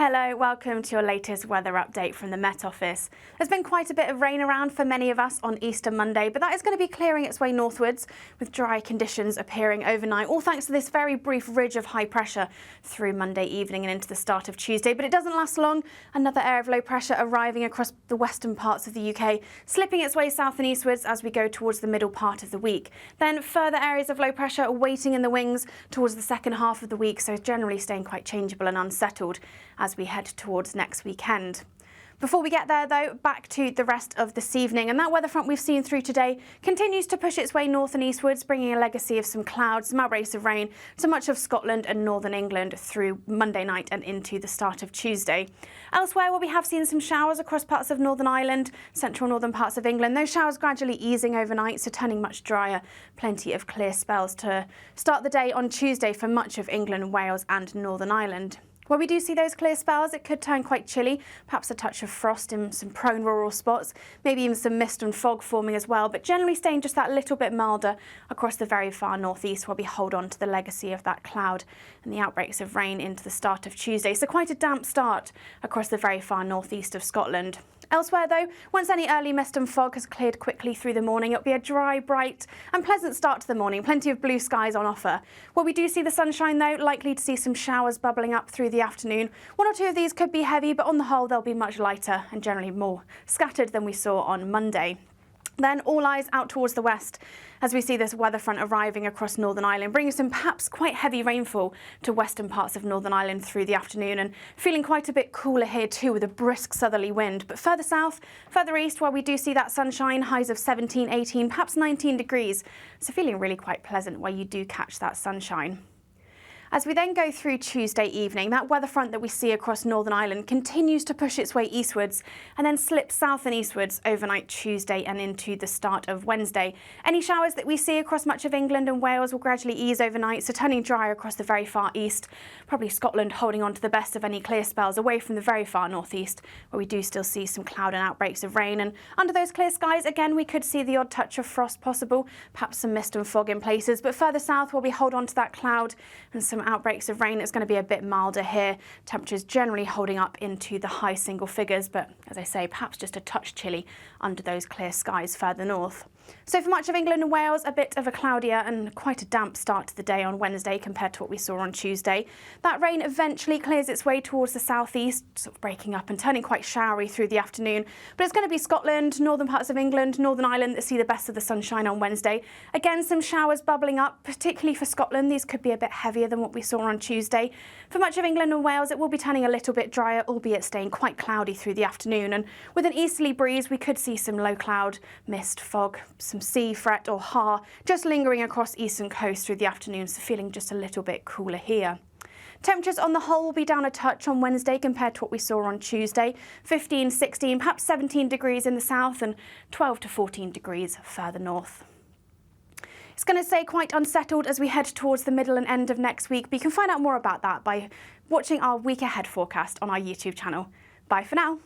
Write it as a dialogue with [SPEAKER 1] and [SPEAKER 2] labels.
[SPEAKER 1] Hello, welcome to your latest weather update from the Met Office. There's been quite a bit of rain around for many of us on Easter Monday, but that is going to be clearing its way northwards with dry conditions appearing overnight, all thanks to this very brief ridge of high pressure through Monday evening and into the start of Tuesday. But it doesn't last long. Another area of low pressure arriving across the western parts of the UK, slipping its way south and eastwards as we go towards the middle part of the week. Then further areas of low pressure are waiting in the wings towards the second half of the week, so generally staying quite changeable and unsettled as we head towards next weekend. Before we get there though, back to the rest of this evening, and that weather front we've seen through today continues to push its way north and eastwards, bringing a legacy of some clouds, some outbreaks of rain to much of Scotland and northern England through Monday night and into the start of Tuesday. Elsewhere, we have seen some showers across parts of Northern Ireland, central northern parts of England. Those showers gradually easing overnight, so turning much drier. Plenty of clear spells to start the day on Tuesday for much of England, Wales and Northern Ireland. Where we do see those clear spells, it could turn quite chilly, perhaps a touch of frost in some prone rural spots, maybe even some mist and fog forming as well, but generally staying just that little bit milder across the very far northeast, while we hold on to the legacy of that cloud and the outbreaks of rain into the start of Tuesday. So quite a damp start across the very far northeast of Scotland. Elsewhere though, once any early mist and fog has cleared quickly through the morning, it'll be a dry, bright and pleasant start to the morning. Plenty of blue skies on offer. Where we do see the sunshine though, likely to see some showers bubbling up through the afternoon. One or two of these could be heavy, but on the whole they'll be much lighter and generally more scattered than we saw on Monday. Then all eyes out towards the west as we see this weather front arriving across Northern Ireland, bringing some perhaps quite heavy rainfall to western parts of Northern Ireland through the afternoon, and feeling quite a bit cooler here too with a brisk southerly wind. But further south, further east, where we do see that sunshine, highs of 17, 18, perhaps 19 degrees. So feeling really quite pleasant where you do catch that sunshine. As we then go through Tuesday evening, that weather front that we see across Northern Ireland continues to push its way eastwards and then slips south and eastwards overnight Tuesday and into the start of Wednesday. Any showers that we see across much of England and Wales will gradually ease overnight, so turning dry across the very far east. Probably Scotland holding on to the best of any clear spells away from the very far northeast, where we do still see some cloud and outbreaks of rain. And under those clear skies, again, we could see the odd touch of frost possible, perhaps some mist and fog in places. But further south, where we hold on to that cloud and some outbreaks of rain, it's going to be a bit milder here. Temperatures generally holding up into the high single figures, but as I say, perhaps just a touch chilly under those clear skies further north. So for much of England and Wales, a bit of a cloudier and quite a damp start to the day on Wednesday compared to what we saw on Tuesday. That rain eventually clears its way towards the southeast, sort of breaking up and turning quite showery through the afternoon. But it's going to be Scotland, northern parts of England, Northern Ireland that see the best of the sunshine on Wednesday. Again, some showers bubbling up, particularly for Scotland. These could be a bit heavier than what we saw on Tuesday. For much of England and Wales, it will be turning a little bit drier, albeit staying quite cloudy through the afternoon. And with an easterly breeze, we could see some low cloud, mist, fog, some sea, fret or har just lingering across eastern coast through the afternoon, so feeling just a little bit cooler here. Temperatures on the whole will be down a touch on Wednesday compared to what we saw on Tuesday. 15, 16, perhaps 17 degrees in the south and 12 to 14 degrees further north. It's going to stay quite unsettled as we head towards the middle and end of next week, but you can find out more about that by watching our week ahead forecast on our YouTube channel. Bye for now.